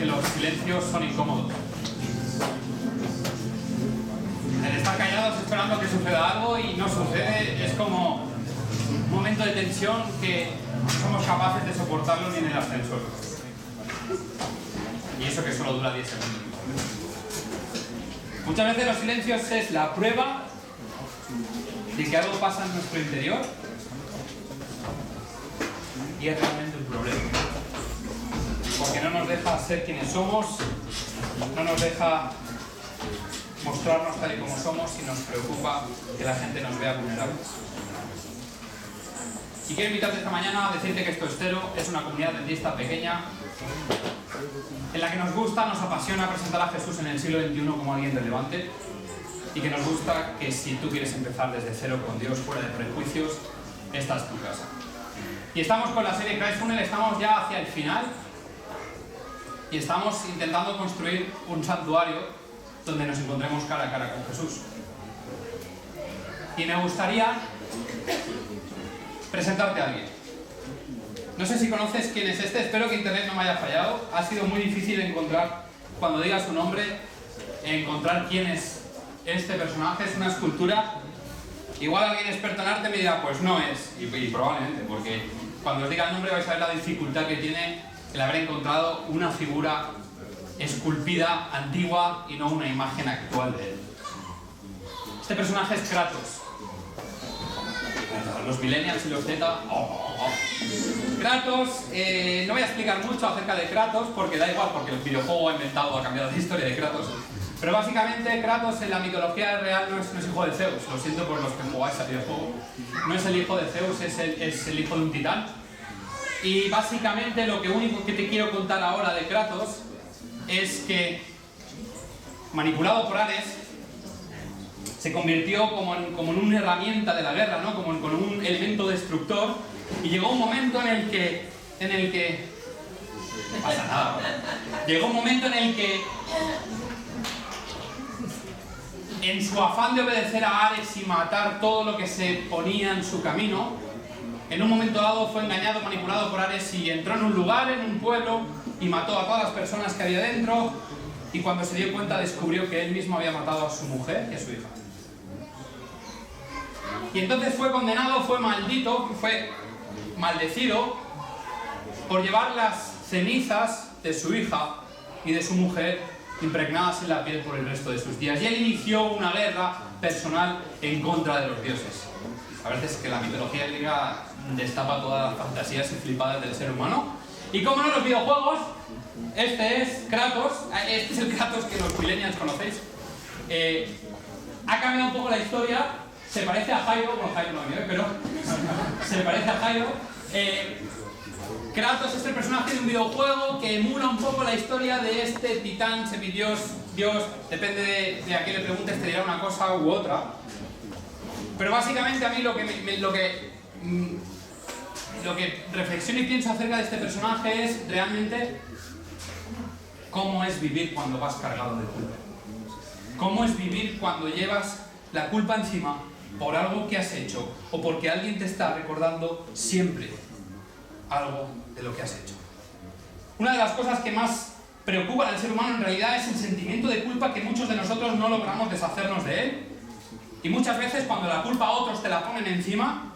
que los silencios son incómodos. El estar callados esperando que suceda algo y no sucede es como un momento de tensión que no somos capaces de soportarlo ni en el ascensor. Y eso que solo dura 10 segundos. Muchas veces los silencios es la prueba de que algo pasa en nuestro interior y es realmente un problema. Porque no nos deja ser quienes somos, no nos deja mostrarnos tal y como somos y nos preocupa que la gente nos vea vulnerables. Y quiero invitarte esta mañana a decirte que Esto es Cero es una comunidad adventista pequeña en la que nos gusta, nos apasiona presentar a Jesús en el siglo XXI como alguien relevante y que nos gusta que si tú quieres empezar desde cero con Dios, fuera de prejuicios, esta es tu casa. Y estamos con la serie Christ Funnel, estamos ya hacia el final y estamos intentando construir un santuario donde nos encontremos cara a cara con Jesús. Y me gustaría presentarte a alguien. No sé si conoces quién es este, espero que internet no me haya fallado. Ha sido muy difícil encontrar, cuando diga su nombre, encontrar quién es este personaje. Es una escultura. Igual alguien experto en arte me dirá, pues no es, y probablemente, porque cuando os diga el nombre vais a ver la dificultad que tiene el haber encontrado una figura esculpida, antigua, y no una imagen actual de él. Este personaje es Kratos. Los millennials y los Z. Kratos, no voy a explicar mucho acerca de Kratos, porque da igual, porque el videojuego ha inventado, ha cambiado la historia de Kratos. Pero básicamente Kratos en la mitología real no es hijo de Zeus. Lo siento por los que jugáis al videojuego. No es el hijo de Zeus, es el hijo de un titán. Y básicamente lo único que te quiero contar ahora de Kratos es que, manipulado por Ares, se convirtió como en una herramienta de la guerra, ¿no? como un elemento destructor, y llegó un momento en el que no pasa nada. Llegó un momento en el que, en su afán de obedecer a Ares y matar todo lo que se ponía en su camino, en un momento dado fue engañado, manipulado por Ares y entró en un lugar, en un pueblo, y mató a todas las personas que había dentro, y cuando se dio cuenta descubrió que él mismo había matado a su mujer y a su hija. Y entonces fue condenado, fue maldito, fue maldecido por llevar las cenizas de su hija y de su mujer impregnadas en la piel por el resto de sus días. Y él inició una guerra personal en contra de los dioses. A veces que la mitología griega destapa todas las fantasías y flipadas del ser humano. Y como no, los videojuegos, este es Kratos, este es el Kratos que los millennials conocéis. Ha cambiado un poco la historia, se parece a Jairo, bueno, Jairo no es, pero se parece a Jairo. Kratos es el personaje de un videojuego que emula un poco la historia de este titán, semidios, dios, depende de a quién le preguntes, te dirá una cosa u otra. Pero básicamente a mí lo que reflexiono y pienso acerca de este personaje es realmente cómo es vivir cuando vas cargado de culpa. Cómo es vivir cuando llevas la culpa encima por algo que has hecho o porque alguien te está recordando siempre algo de lo que has hecho. Una de las cosas que más preocupan al ser humano en realidad es el sentimiento de culpa, que muchos de nosotros no logramos deshacernos de él. Y muchas veces cuando la culpa a otros te la ponen encima,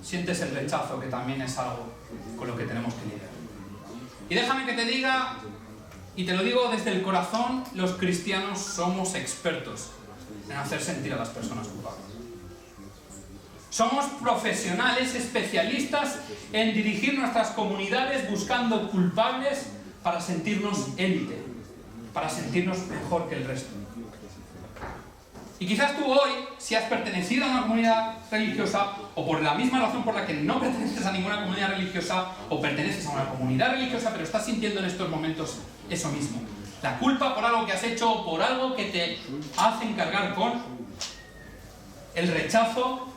sientes el rechazo, que también es algo con lo que tenemos que lidiar. Y déjame que te diga, y te lo digo desde el corazón, los cristianos somos expertos en hacer sentir a las personas culpables. Somos profesionales, especialistas en dirigir nuestras comunidades buscando culpables para sentirnos élite, para sentirnos mejor que el resto. Y quizás tú hoy, si has pertenecido a una comunidad religiosa, o por la misma razón por la que no perteneces a ninguna comunidad religiosa, o perteneces a una comunidad religiosa, pero estás sintiendo en estos momentos eso mismo. La culpa por algo que has hecho, o por algo que te hacen cargar con el rechazo,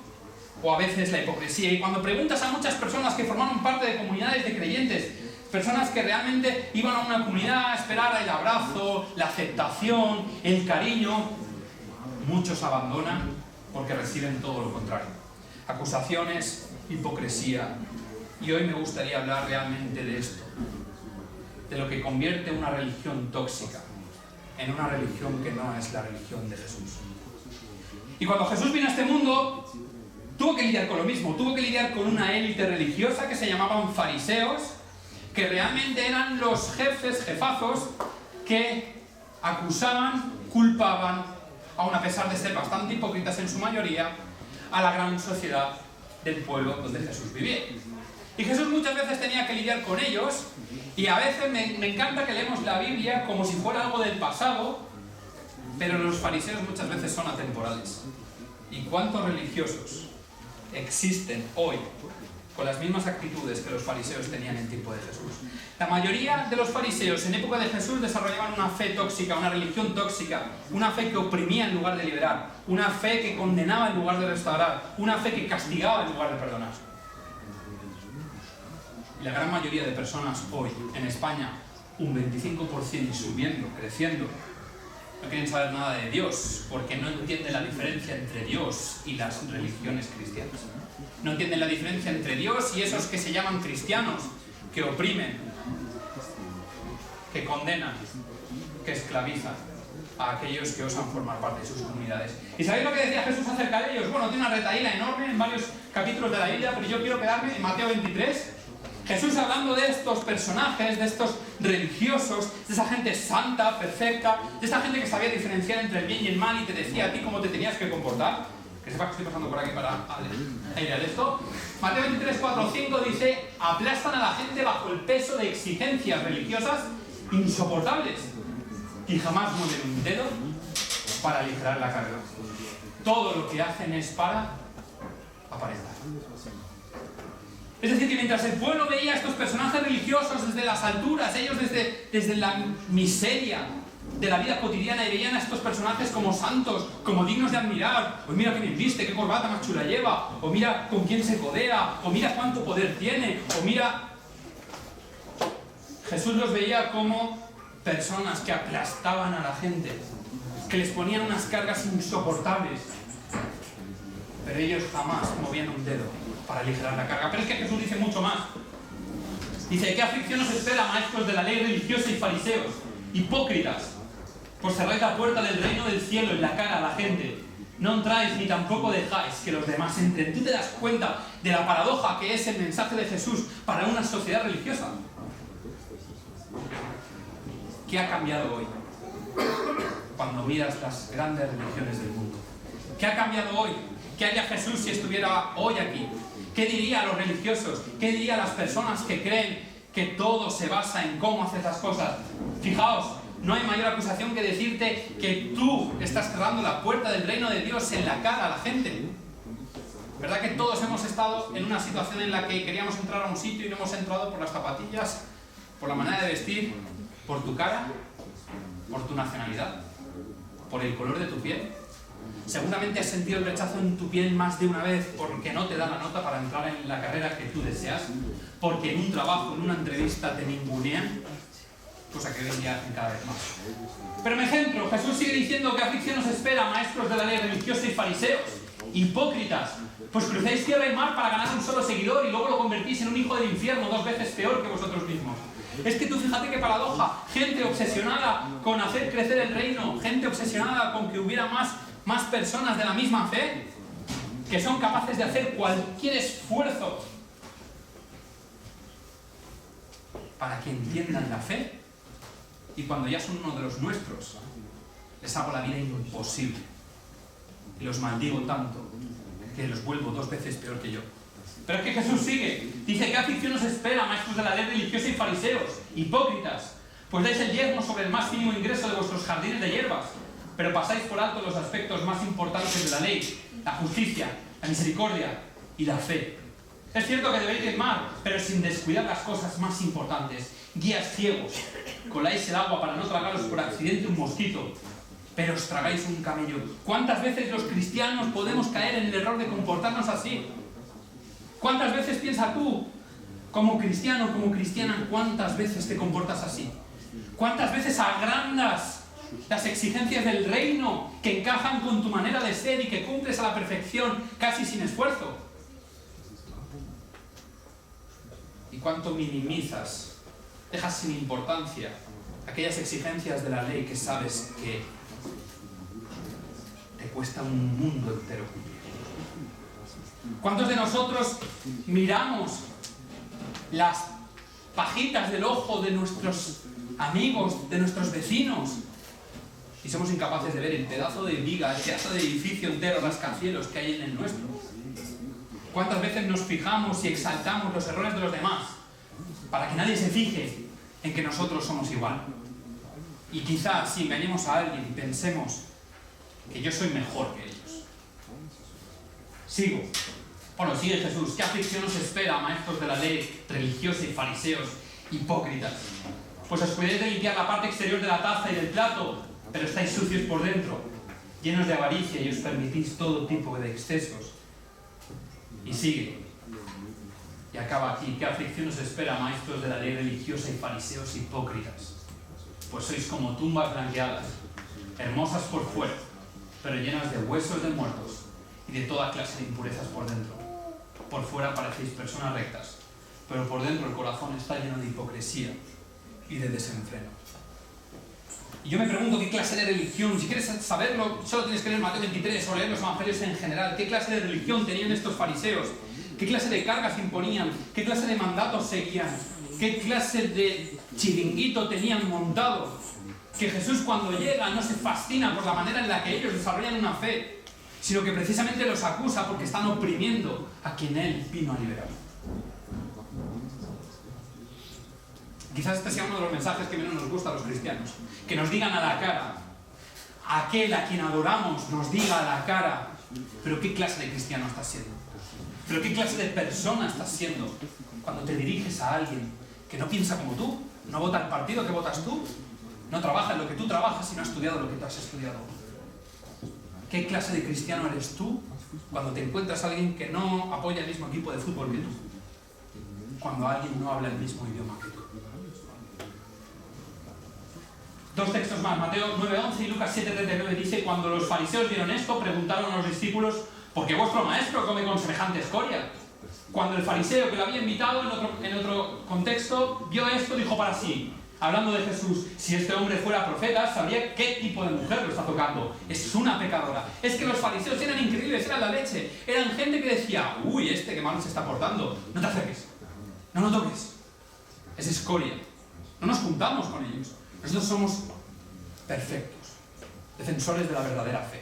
o a veces la hipocresía. Y cuando preguntas a muchas personas que formaron parte de comunidades de creyentes, personas que realmente iban a una comunidad a esperar el abrazo, la aceptación, el cariño, muchos abandonan porque reciben todo lo contrario. Acusaciones, hipocresía. Y hoy me gustaría hablar realmente de esto. de lo que convierte una religión tóxica en una religión que no es la religión de Jesús. Y cuando Jesús vino a este mundo, tuvo que lidiar con lo mismo, tuvo que lidiar con una élite religiosa que se llamaban fariseos, que realmente eran los jefazos que acusaban, culpaban, aun a pesar de ser bastante hipócritas en su mayoría, a la gran sociedad del pueblo donde Jesús vivía. Y Jesús muchas veces tenía que lidiar con ellos, y a veces me encanta que leemos la Biblia como si fuera algo del pasado, pero los fariseos muchas veces son atemporales. ¿Y cuántos religiosos existen hoy con las mismas actitudes que los fariseos tenían en tiempo de Jesús? La mayoría de los fariseos en época de Jesús desarrollaban una fe tóxica, una religión tóxica, una fe que oprimía en lugar de liberar, una fe que condenaba en lugar de restaurar, una fe que castigaba en lugar de perdonar. Y la gran mayoría de personas hoy en España, un 25% y subiendo, creciendo, no quieren saber nada de Dios, porque no entienden la diferencia entre Dios y las religiones cristianas. No entienden la diferencia entre Dios y esos que se llaman cristianos, que oprimen, que condenan, que esclavizan a aquellos que osan formar parte de sus comunidades. ¿Y sabéis lo que decía Jesús acerca de ellos? Bueno, tiene una retahíla enorme en varios capítulos de la Biblia, pero yo quiero quedarme en Mateo 23. Jesús hablando de estos personajes, de esestos religiosos, de esa gente santa, perfecta, de esa gente que sabía diferenciar entre el bien y el mal y te decía a ti cómo te tenías que comportar. Que sepas que estoy pasando por aquí para airear esto. Mateo 23, 4, 5 dice: aplastan a la gente bajo el peso de exigencias religiosas insoportables y jamás mueven un dedo para aligerar la carga. Todo lo que hacen es para aparentar. Es decir, que mientras el pueblo veía a estos personajes religiosos desde las alturas, ellos desde la miseria de la vida cotidiana, y veían a estos personajes como santos, como dignos de admirar, o mira qué bien viste, qué corbata más chula lleva, o mira con quién se codea, o mira cuánto poder tiene, o mira... Jesús los veía como personas que aplastaban a la gente, que les ponían unas cargas insoportables, pero ellos jamás movían un dedo para aligerar la carga. Pero es que Jesús dice mucho más. Dice: ¿qué aflicción os espera, maestros de la ley religiosa y fariseos, hipócritas? Pues cerráis la puerta del reino del cielo en la cara a la gente. No entráis ni tampoco dejáis que los demás entren. ¿Tú te das cuenta de la paradoja que es el mensaje de Jesús para una sociedad religiosa? ¿Qué ha cambiado hoy cuando miras las grandes religiones del mundo? ¿Qué ha cambiado hoy? ¿Qué haría Jesús si estuviera hoy aquí? ¿Qué diría a los religiosos? ¿Qué diría a las personas que creen que todo se basa en cómo haces las cosas? Fijaos, no hay mayor acusación que decirte que tú estás cerrando la puerta del reino de Dios en la cara a la gente. ¿Verdad que todos hemos estado en una situación en la que queríamos entrar a un sitio y no hemos entrado por las zapatillas, por la manera de vestir, por tu cara, por tu nacionalidad, por el color de tu piel? Seguramente has sentido el rechazo en tu piel más de una vez porque no te da la nota para entrar en la carrera que tú deseas, porque en un trabajo, en una entrevista te ningunean, cosa que hoy en día hacen cada vez más. Pero me centro, Jesús sigue diciendo: ¿qué aflicción os espera, maestros de la ley religiosa y fariseos, hipócritas? Pues cruzáis tierra y mar para ganar un solo seguidor y luego lo convertís en un hijo del infierno 2 veces peor que vosotros mismos. Es que tú fíjate qué paradoja, gente obsesionada con hacer crecer el reino, gente obsesionada con que hubiera más personas de la misma fe, que son capaces de hacer cualquier esfuerzo para que entiendan la fe, y cuando ya son uno de los nuestros, les hago la vida imposible y los maldigo tanto que los vuelvo 2 veces peor que yo. Pero es que Jesús sigue, dice: ¿qué aflicción os espera, maestros de la ley religiosa y fariseos, hipócritas? Pues dais el diezmo sobre el más mínimo ingreso de vuestros jardines de hierbas, pero pasáis por alto los aspectos más importantes de la ley: la justicia, la misericordia y la fe. Es cierto que debéis diezmar, pero sin descuidar las cosas más importantes. Guías ciegos, coláis el agua para no tragaros por accidente un mosquito, pero os tragáis un camello. ¿Cuántas veces los cristianos podemos caer en el error de comportarnos así? ¿Cuántas veces piensas tú, como cristiano, como cristiana, cuántas veces te comportas así? ¿Cuántas veces agrandas las exigencias del reino que encajan con tu manera de ser y que cumples a la perfección, casi sin esfuerzo? ¿Y cuánto minimizas dejas sin importancia aquellas exigencias de la ley que sabes que te cuesta un mundo entero cumplir. ¿Cuántos de nosotros miramos las pajitas del ojo de nuestros amigos, de nuestros vecinos, y somos incapaces de ver el pedazo de viga, el pedazo de edificio entero, rascacielos que hay en el nuestro? ¿Cuántas veces nos fijamos y exaltamos los errores de los demás para que nadie se fije en que nosotros somos igual? Y quizás si engañemos a alguien y pensemos que yo soy mejor que ellos. Sigo. Bueno, sigue Jesús. ¿Qué aflicción os espera, maestros de la ley, religiosos y fariseos, hipócritas? Pues os cuidéis de limpiar la parte exterior de la taza y del plato, pero estáis sucios por dentro, llenos de avaricia, y os permitís todo tipo de excesos. Y sigue. Y acaba aquí. ¿Qué aflicción os espera, maestros de la ley religiosa y fariseos hipócritas? Pues sois como tumbas blanqueadas, hermosas por fuera, pero llenas de huesos de muertos y de toda clase de impurezas por dentro. Por fuera parecéis personas rectas, pero por dentro el corazón está lleno de hipocresía y de desenfreno. Y yo me pregunto qué clase de religión, si quieres saberlo, solo tienes que leer Mateo 23 o leer los evangelios en general. ¿Qué clase de religión tenían estos fariseos? ¿Qué clase de cargas imponían? ¿Qué clase de mandatos seguían? ¿Qué clase de chiringuito tenían montado? Que Jesús, cuando llega, no se fascina por la manera en la que ellos desarrollan una fe, sino que precisamente los acusa porque están oprimiendo a quien Él vino a liberar. Quizás este sea uno de los mensajes que menos nos gusta a los cristianos. Que nos digan a la cara. Aquel a quien adoramos nos diga a la cara. Pero ¿qué clase de cristiano estás siendo? ¿Pero qué clase de persona estás siendo cuando te diriges a alguien que no piensa como tú, no vota el partido que votas tú, no trabaja en lo que tú trabajas y no ha estudiado lo que tú has estudiado? ¿Qué clase de cristiano eres tú cuando te encuentras a alguien que no apoya el mismo equipo de fútbol que tú? Cuando alguien no habla el mismo idioma que tú. Dos textos más, Mateo 9:11 y Lucas 7:39 dice: cuando los fariseos vieron esto, preguntaron a los discípulos: ¿por qué vuestro maestro come con semejante escoria? Cuando el fariseo que lo había invitado en otro contexto vio esto, dijo para sí, hablando de Jesús: si este hombre fuera profeta, sabría qué tipo de mujer lo está tocando. Es una pecadora. Es que los fariseos eran increíbles, eran la leche. Eran gente que decía: uy, este que mal se está portando, no te acerques, no lo toques, es escoria. No nos juntamos con ellos. Nosotros somos perfectos, defensores de la verdadera fe.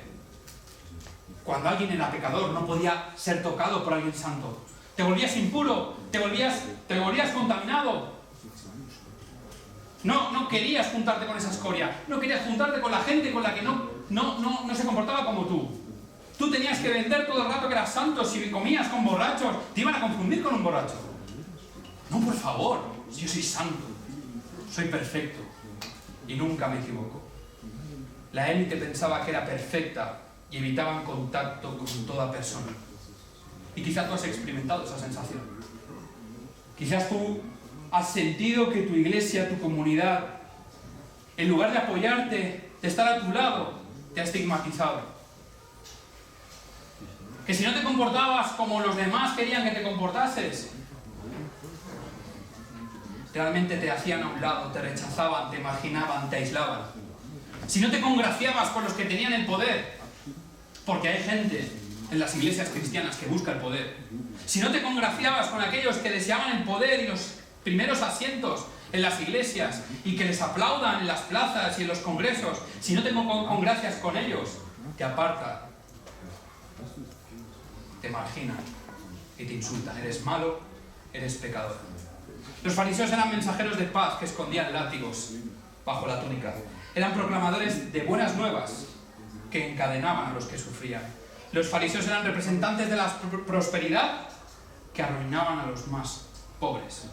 Cuando alguien era pecador, no podía ser tocado por alguien santo. Te volvías impuro, te volvías contaminado. No querías juntarte con esa escoria, no querías juntarte con la gente con la que no se comportaba como tú. Tú tenías que vender todo el rato que eras santo. Si comías con borrachos, te iban a confundir con un borracho. No, por favor, yo soy santo, soy perfecto y nunca me equivoco. La élite pensaba que era perfecta y evitaban contacto con toda persona. Y quizás tú has experimentado esa sensación. Quizás tú has sentido que tu iglesia, tu comunidad, en lugar de apoyarte, de estar a tu lado, te ha estigmatizado. Que si no te comportabas como los demás querían que te comportases, realmente te hacían a un lado, te rechazaban, te marginaban, te aislaban. Si no te congraciabas con los que tenían el poder, porque hay gente en las iglesias cristianas que busca el poder. Si no te congraciabas con aquellos que deseaban el poder y los primeros asientos en las iglesias y que les aplaudan en las plazas y en los congresos, si no te congracias con ellos, te apartan, te marginan y te insultan. Eres malo, eres pecador. Los fariseos eran mensajeros de paz que escondían látigos bajo la túnica. Eran proclamadores de buenas nuevas que encadenaban a los que sufrían. Los fariseos eran representantes de la prosperidad que arruinaban a los más pobres.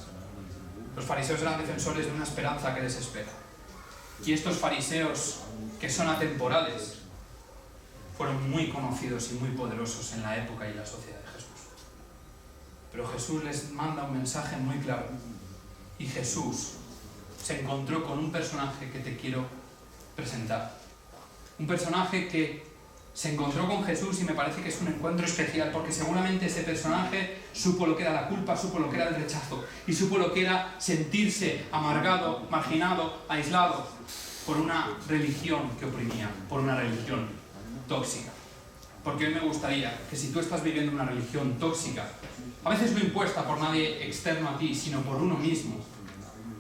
Los fariseos eran defensores de una esperanza que les espera. Y estos fariseos, que son atemporales, fueron muy conocidos y muy poderosos en la época y la sociedad de Jesús. Pero Jesús les manda un mensaje muy claro. Y Jesús se encontró con un personaje que te quiero presentar. Un personaje que se encontró con Jesús y me parece que es un encuentro especial porque seguramente ese personaje supo lo que era la culpa, supo lo que era el rechazo y supo lo que era sentirse amargado, marginado, aislado por una religión que oprimía, por una religión tóxica. Porque hoy me gustaría que si tú estás viviendo una religión tóxica, a veces no impuesta por nadie externo a ti, sino por uno mismo,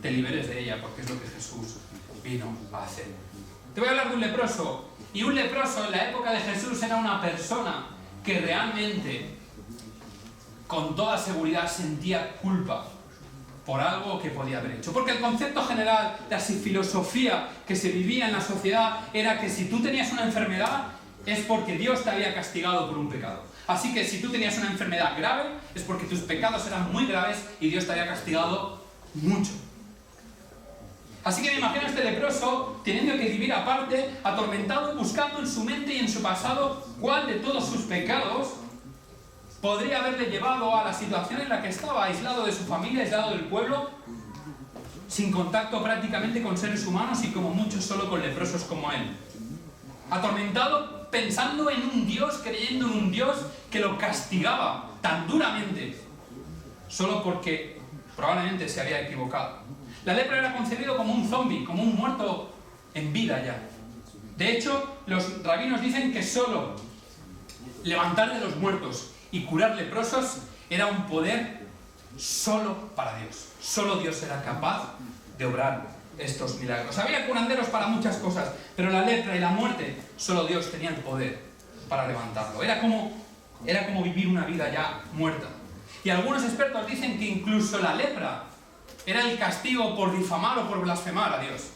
te liberes de ella porque es lo que Jesús vino a hacer. Te voy a hablar de un leproso. Y un leproso en la época de Jesús era una persona que realmente, con toda seguridad, sentía culpa por algo que podía haber hecho. Porque el concepto general, la filosofía que se vivía en la sociedad era que si tú tenías una enfermedad es porque Dios te había castigado por un pecado. Así que si tú tenías una enfermedad grave es porque tus pecados eran muy graves y Dios te había castigado mucho. Así que me imagino a este leproso teniendo que vivir aparte, atormentado, buscando en su mente y en su pasado cuál de todos sus pecados podría haberle llevado a la situación en la que estaba, aislado de su familia, aislado del pueblo, sin contacto prácticamente con seres humanos y como muchos solo con leprosos como él. Atormentado pensando en un Dios, creyendo en un Dios que lo castigaba tan duramente, solo porque probablemente se había equivocado. La lepra era concebido como un zombi, como un muerto en vida ya. De hecho, los rabinos dicen que solo levantar de los muertos y curar leprosos era un poder solo para Dios. Solo Dios era capaz de obrar estos milagros. Había curanderos para muchas cosas, pero la lepra y la muerte, solo Dios tenía el poder para levantarlo. Era como vivir una vida ya muerta. Y algunos expertos dicen que incluso la lepra era el castigo por difamar o por blasfemar a Dios.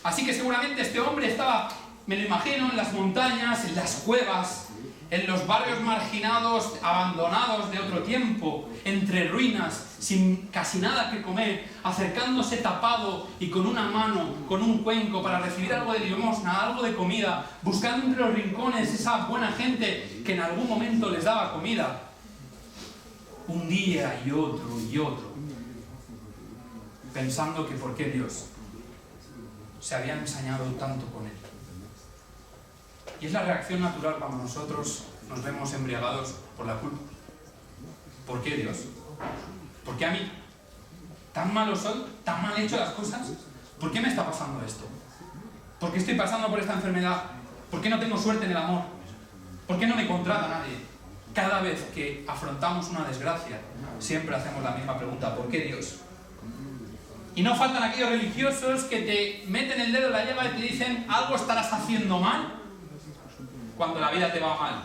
Así que seguramente este hombre estaba, me lo imagino, en las montañas, en las cuevas, en los barrios marginados, abandonados de otro tiempo, entre ruinas, sin casi nada que comer, acercándose tapado y con una mano, con un cuenco para recibir algo de limosna, algo de comida, buscando entre los rincones esa buena gente que en algún momento les daba comida. Un día y otro, pensando que por qué Dios se había ensañado tanto con él. Y es la reacción natural cuando nosotros nos vemos embriagados por la culpa. ¿Por qué Dios? ¿Por qué a mí? ¿Tan malo soy? ¿Tan mal he hecho las cosas? ¿Por qué me está pasando esto? ¿Por qué estoy pasando por esta enfermedad? ¿Por qué no tengo suerte en el amor? ¿Por qué no me contrata nadie? Cada vez que afrontamos una desgracia, siempre hacemos la misma pregunta: ¿por qué Dios? Y no faltan aquellos religiosos que te meten el dedo en la llaga y te dicen: algo estarás haciendo mal cuando la vida te va mal.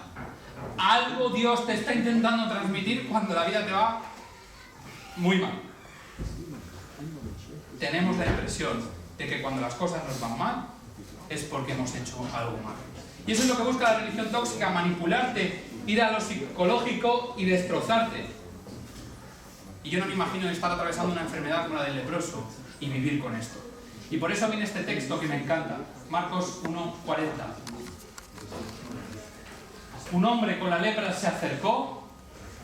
Algo Dios te está intentando transmitir cuando la vida te va muy mal. Tenemos la impresión de que cuando las cosas nos van mal es porque hemos hecho algo mal. Y eso es lo que busca la religión tóxica: manipularte, ir a lo psicológico y destrozarte. Y yo no me imagino estar atravesando una enfermedad como la del leproso y vivir con esto. Y por eso viene este texto que me encanta, Marcos 1:40. Un hombre con la lepra se acercó,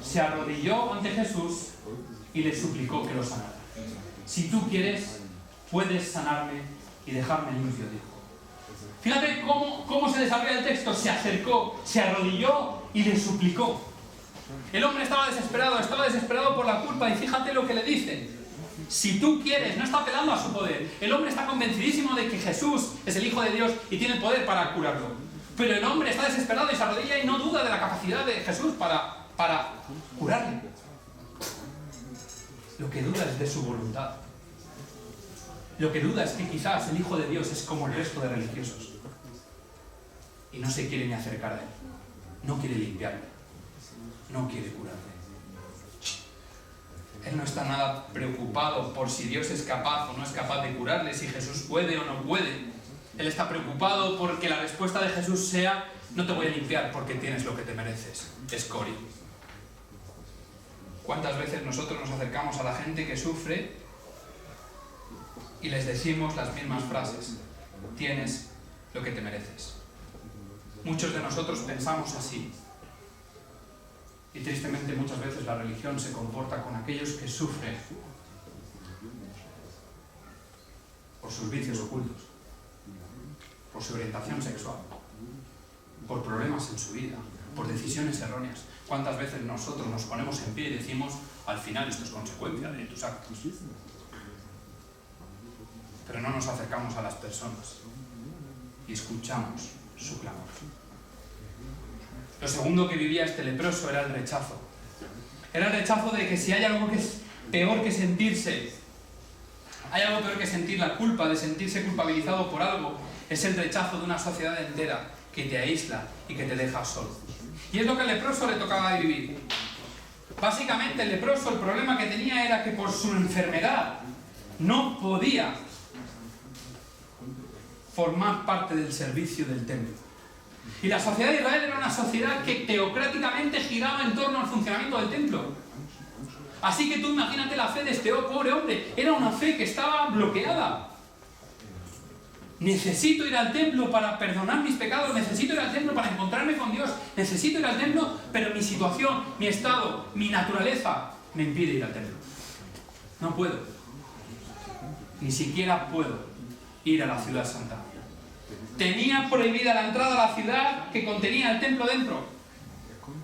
se arrodilló ante Jesús y le suplicó que lo sanara. Si tú quieres, puedes sanarme y dejarme limpio, dijo. Fíjate cómo se desarrolla el texto: se acercó, se arrodilló y le suplicó. El hombre estaba desesperado por la culpa, y fíjate lo que le dice: si tú quieres. No está apelando a su poder. El hombre está convencidísimo de que Jesús es el Hijo de Dios y tiene el poder para curarlo. Pero el hombre está desesperado y se arrodilla y no duda de la capacidad de Jesús para curarle. Lo que duda es de su voluntad. Lo que duda es que quizás el Hijo de Dios es como el resto de religiosos y no se quiere ni acercar a él. No quiere limpiarle. No quiere curarle. Él no está nada preocupado por si Dios es capaz o no es capaz de curarle, si Jesús puede o no puede. Él está preocupado porque la respuesta de Jesús sea: no te voy a limpiar porque tienes lo que te mereces, escoria. ¿Cuántas veces nosotros nos acercamos a la gente que sufre y les decimos las mismas frases? Tienes lo que te mereces. Muchos de nosotros pensamos así. Y tristemente muchas veces la religión se comporta con aquellos que sufren por sus vicios ocultos, por su orientación sexual, por problemas en su vida, por decisiones erróneas. ¿Cuántas veces nosotros nos ponemos en pie y decimos, al final esto es consecuencia de tus actos? Pero no nos acercamos a las personas y escuchamos su clamor. Lo segundo que vivía este leproso era el rechazo. Era el rechazo de que si hay algo que es peor que sentirse, hay algo peor que sentir la culpa, de sentirse culpabilizado por algo, es el rechazo de una sociedad entera que te aísla y que te deja solo. Y es lo que al leproso le tocaba vivir. Básicamente el leproso, el problema que tenía era que por su enfermedad no podía formar parte del servicio del templo. Y la sociedad de Israel era una sociedad que teocráticamente giraba en torno al funcionamiento del templo. Así que tú imagínate la fe de este pobre hombre. Era una fe que estaba bloqueada. Necesito ir al templo para perdonar mis pecados, necesito ir al templo para encontrarme con Dios, necesito ir al templo, pero mi situación, mi estado, mi naturaleza me impide ir al templo. No puedo. Ni siquiera puedo ir a la ciudad santa. Tenía prohibida la entrada a la ciudad que contenía el templo dentro.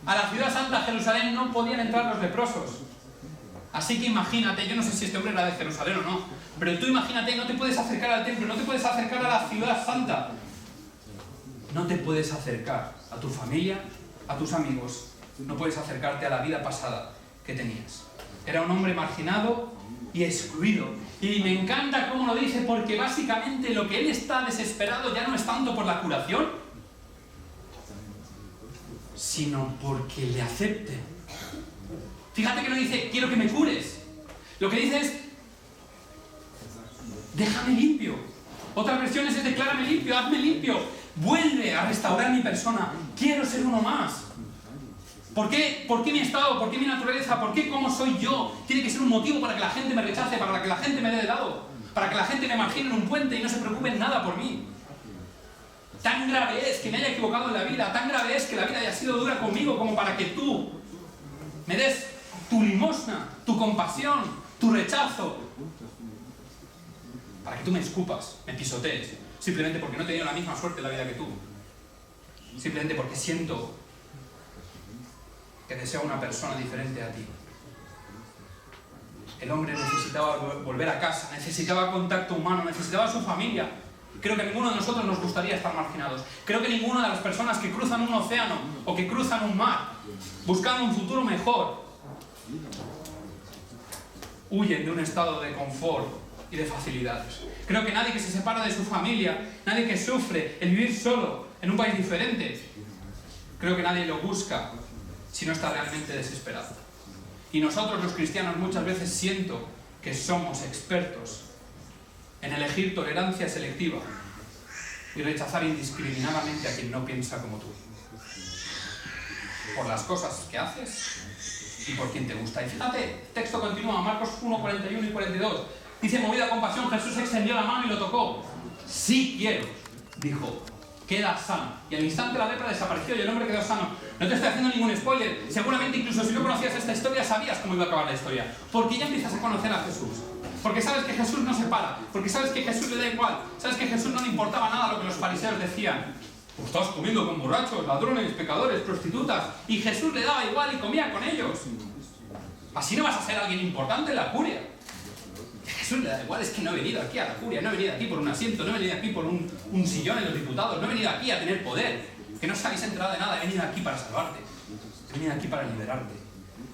A la ciudad santa, Jerusalén, no podían entrar los leprosos. Así que imagínate, yo no sé si este hombre era de Jerusalén o no, pero tú imagínate, no te puedes acercar al templo, no te puedes acercar a la ciudad santa. No te puedes acercar a tu familia, a tus amigos, no puedes acercarte a la vida pasada que tenías. Era un hombre marginado y excluido. Y me encanta cómo lo dice, porque básicamente lo que él está desesperado ya no es tanto por la curación, sino porque le acepten. Fíjate que no dice, quiero que me cures. Lo que dice es, déjame limpio. Otras versiones es, declárame limpio, hazme limpio. Vuelve a restaurar mi persona. Quiero ser uno más. ¿Por qué mi estado? ¿Por qué mi naturaleza? ¿Por qué cómo soy yo? Tiene que ser un motivo para que la gente me rechace, para que la gente me dé de lado, para que la gente me margine en un puente y no se preocupe en nada por mí. Tan grave es que me haya equivocado en la vida, tan grave es que la vida haya sido dura conmigo como para que tú me des tu limosna, tu compasión, tu rechazo, para que tú me escupas, me pisotees, simplemente porque no he tenido la misma suerte en la vida que tú, simplemente porque siento que desea una persona diferente a ti. El hombre necesitaba volver a casa, necesitaba contacto humano, necesitaba a su familia. Creo que ninguno de nosotros nos gustaría estar marginados. Creo que ninguna de las personas que cruzan un océano o que cruzan un mar buscando un futuro mejor huyen de un estado de confort y de facilidades. Creo que nadie que se separa de su familia, nadie que sufre el vivir solo en un país diferente, creo que nadie lo busca si no está realmente desesperado. Y nosotros los cristianos muchas veces siento que somos expertos en elegir tolerancia selectiva y rechazar indiscriminadamente a quien no piensa como tú. Por las cosas que haces y por quien te gusta. Y fíjate, el texto continúa, Marcos 1, 41 y 42. Dice, movido a compasión, Jesús extendió la mano y lo tocó. Sí quiero, dijo, queda sano. Y al instante la lepra desapareció y el hombre quedó sano. No te estoy haciendo ningún spoiler. Seguramente incluso si no conocías esta historia, sabías cómo iba a acabar la historia. Porque ya empiezas a conocer a Jesús. Porque sabes que Jesús no se para. Porque sabes que Jesús le da igual. Sabes que a Jesús no le importaba nada lo que los fariseos decían. Pues estabas comiendo con borrachos, ladrones, pecadores, prostitutas. Y Jesús le daba igual y comía con ellos. Así no vas a ser alguien importante en la curia. A Jesús le da igual, es que no he venido aquí a la curia, no he venido aquí por un asiento, no he venido aquí por un sillón en los diputados, no he venido aquí a tener poder. Que no os habéis enterado de nada, he venido aquí para salvarte. He venido aquí para liberarte.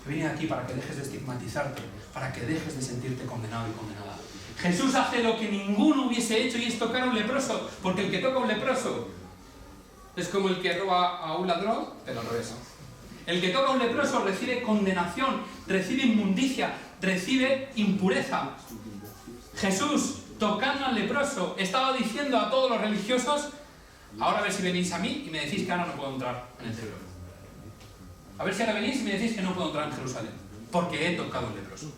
He venido aquí para que dejes de estigmatizarte, para que dejes de sentirte condenado y condenada. Jesús hace lo que ninguno hubiese hecho y es tocar a un leproso, porque el que toca a un leproso es como el que roba a un ladrón, pero al revés. El que toca a un leproso recibe condenación, recibe inmundicia, recibe impureza. Jesús, tocando al leproso, estaba diciendo a todos los religiosos, ahora a ver si venís a mí y me decís que ahora no puedo entrar en el templo. A ver si ahora venís y me decís que no puedo entrar en Jerusalén, porque he tocado al leproso.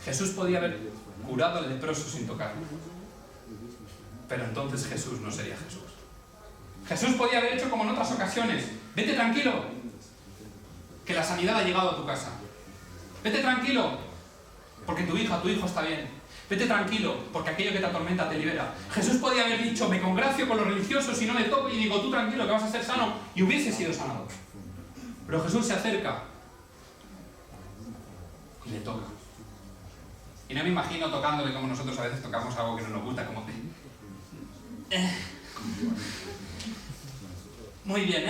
Jesús podía haber curado al leproso sin tocarlo, pero entonces Jesús no sería Jesús. Jesús podía haber hecho como en otras ocasiones, vete tranquilo, que la sanidad ha llegado a tu casa. Vete tranquilo, porque tu hija, tu hijo está bien. Vete tranquilo, porque aquello que te atormenta te libera. Jesús podía haber dicho, me congracio con los religiosos y no me toco, y digo, tú tranquilo, que vas a ser sano, y hubiese sido sanado. Pero Jesús se acerca y le toca. Y no me imagino tocándole como nosotros a veces tocamos algo que no nos gusta, como que... Muy bien,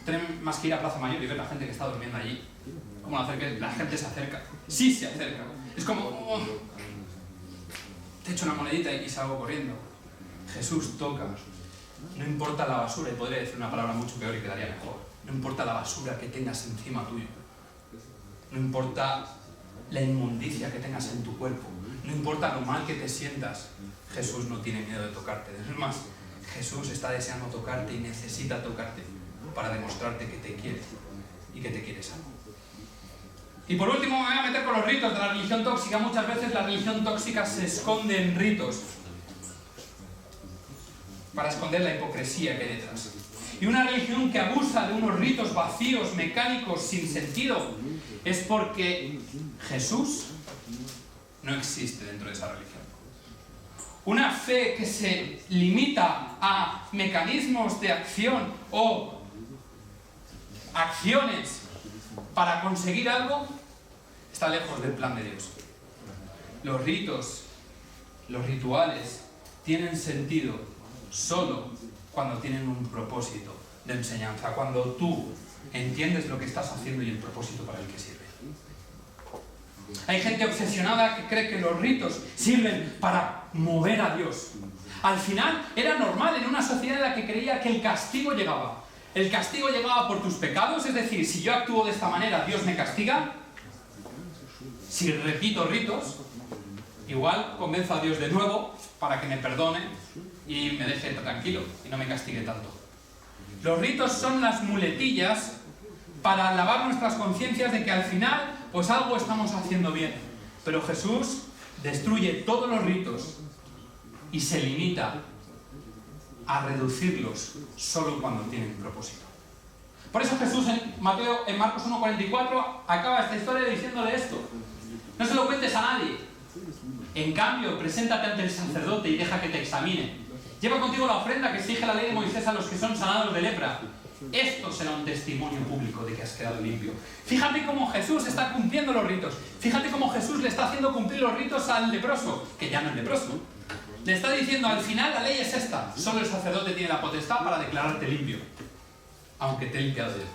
Tenemos más que ir a Plaza Mayor y ver la gente que está durmiendo allí. Como la gente se acerca. Sí se acerca. Es como... oh, te echo una monedita y salgo corriendo. Jesús toca. No importa la basura, y podría decir una palabra mucho peor y quedaría mejor. No importa la basura que tengas encima tuyo. No importa la inmundicia que tengas en tu cuerpo. No importa lo mal que te sientas. Jesús no tiene miedo de tocarte. Es más, Jesús está deseando tocarte y necesita tocarte para demostrarte que te quiere y que te quiere sano. Y por último me voy a meter con los ritos de la religión tóxica. Muchas veces la religión tóxica se esconde en ritos para esconder la hipocresía que hay detrás. Y una religión que abusa de unos ritos vacíos, mecánicos, sin sentido, es porque Jesús no existe dentro de esa religión. Una fe que se limita a mecanismos de acción o acciones para conseguir algo está lejos del plan de Dios. Los ritos, los rituales, tienen sentido solo cuando tienen un propósito de enseñanza, cuando tú entiendes lo que estás haciendo y el propósito para el que sirve. Hay gente obsesionada que cree que los ritos sirven para mover a Dios. Al final era normal en una sociedad en la que creía que el castigo llegaba. El castigo llegaba por tus pecados, es decir, si yo actúo de esta manera, Dios me castiga. Si repito ritos, igual convenzo a Dios de nuevo para que me perdone y me deje tranquilo y no me castigue tanto. Los ritos son las muletillas para lavar nuestras conciencias de que al final, pues algo estamos haciendo bien. Pero Jesús destruye todos los ritos y se limita a reducirlos solo cuando tienen propósito. Por eso Jesús en Marcos 1:44 acaba esta historia diciéndole esto: no se lo cuentes a nadie. En cambio, preséntate ante el sacerdote y deja que te examine. Lleva contigo la ofrenda que exige la ley de Moisés a los que son sanados de lepra. Esto será un testimonio público de que has quedado limpio. Fíjate cómo Jesús está cumpliendo los ritos. Fíjate cómo Jesús le está haciendo cumplir los ritos al leproso, que ya no es leproso. Le está diciendo, al final la ley es esta. Solo el sacerdote tiene la potestad para declararte limpio, aunque te he limpiado de él.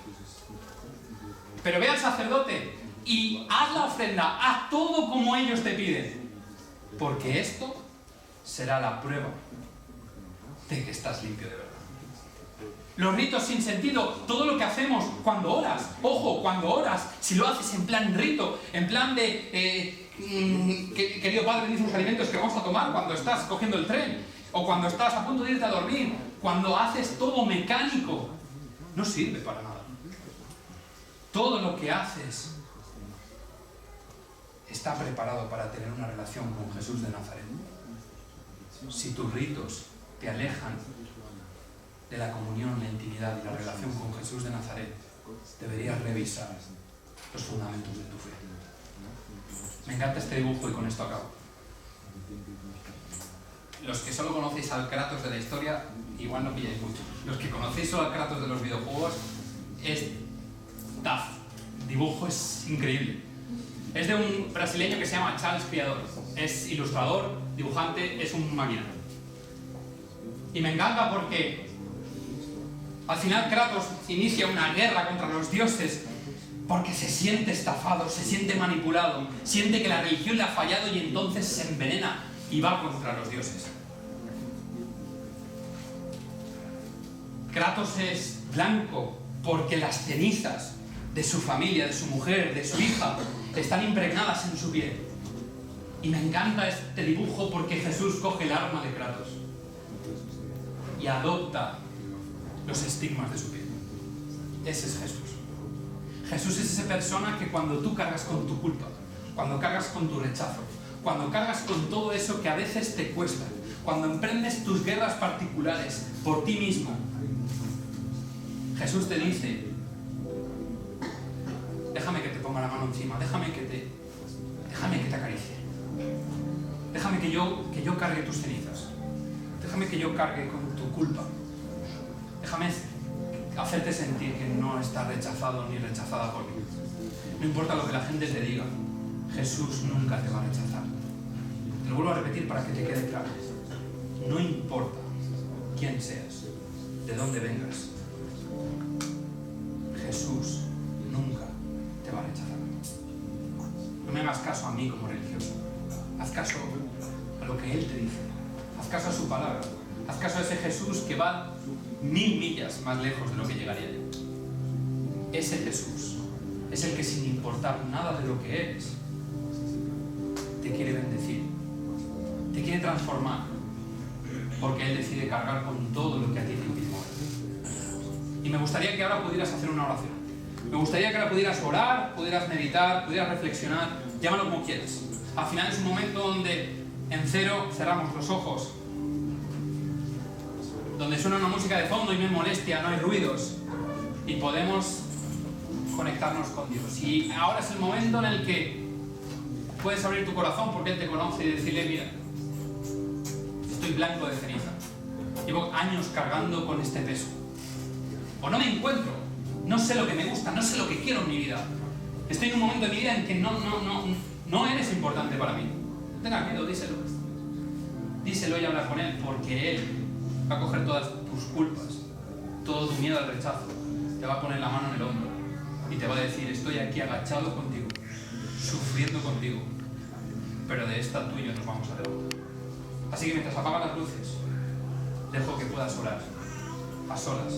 Pero ve al sacerdote y haz la ofrenda, haz todo como ellos te piden, porque esto será la prueba de que estás limpio de verdad. Los ritos sin sentido, todo lo que hacemos cuando oras, ojo, cuando oras, si lo haces en plan rito, en plan de querido Padre, dice los alimentos que vamos a tomar cuando estás cogiendo el tren, o cuando estás a punto de irte a dormir, cuando haces todo mecánico, no sirve para nada. Todo lo que haces está preparado para tener una relación con Jesús de Nazaret. Si tus ritos te alejan de la comunión, la intimidad y la relación con Jesús de Nazaret, deberías revisar los fundamentos de tu fe. Me encanta este dibujo y con esto acabo. Los que solo conocéis al Kratos de la historia, igual no pilláis mucho. Los que conocéis solo al Kratos de los videojuegos, este dibujo es increíble. Es de un brasileño que se llama Charles Criador. Es ilustrador, dibujante, es un máquina. Y me encanta porque al final Kratos inicia una guerra contra los dioses porque se siente estafado, se siente manipulado, siente que la religión le ha fallado y entonces se envenena y va contra los dioses. Kratos es blanco porque las cenizas de su familia, de su mujer, de su hija, están impregnadas en su piel. Y me encanta este dibujo porque Jesús coge el arma de Kratos y adopta los estigmas de su piel. Ese es Jesús. Jesús es esa persona que cuando tú cargas con tu culpa, cuando cargas con tu rechazo, cuando cargas con todo eso que a veces te cuesta, cuando emprendes tus guerras particulares por ti mismo, Jesús te dice: déjame que te ponga la mano encima, déjame que te acaricie. Déjame que yo cargue tus cenizas. Déjame que yo cargue con tu culpa. Déjame hacerte sentir que no estás rechazado ni rechazada por mí. No importa lo que la gente te diga, Jesús nunca te va a rechazar. Te lo vuelvo a repetir para que te quede claro. No importa quién seas, de dónde vengas, Jesús nunca te va a rechazar. No me hagas caso a mí como religioso. Haz caso a lo que Él te dice. Haz caso a su palabra. Haz caso a ese Jesús que va 1000 millas más lejos de lo que llegaría yo. Ese Jesús es el que, sin importar nada de lo que eres, te quiere bendecir, te quiere transformar, porque Él decide cargar con todo lo que a ti te impide mover. Y me gustaría que ahora pudieras hacer una oración. Me gustaría que ahora pudieras orar, pudieras meditar, pudieras reflexionar, llámalo como quieras. Al final es un momento donde en cero cerramos los ojos, donde suena una música de fondo y no hay molestia, no hay ruidos, y podemos conectarnos con Dios. Y ahora es el momento en el que puedes abrir tu corazón porque Él te conoce y decirle: mira, estoy blanco de ceniza, llevo años cargando con este peso, o no me encuentro, no sé lo que me gusta, no sé lo que quiero en mi vida, estoy en un momento de mi vida en que no eres importante para mí. No tengas miedo, díselo y habla con Él, porque Él va a coger todas tus culpas, todo tu miedo al rechazo, te va a poner la mano en el hombro y te va a decir: estoy aquí agachado contigo, sufriendo contigo, pero de esta tú y yo nos vamos a levantar. Así que mientras apagas las luces, dejo que puedas orar a solas.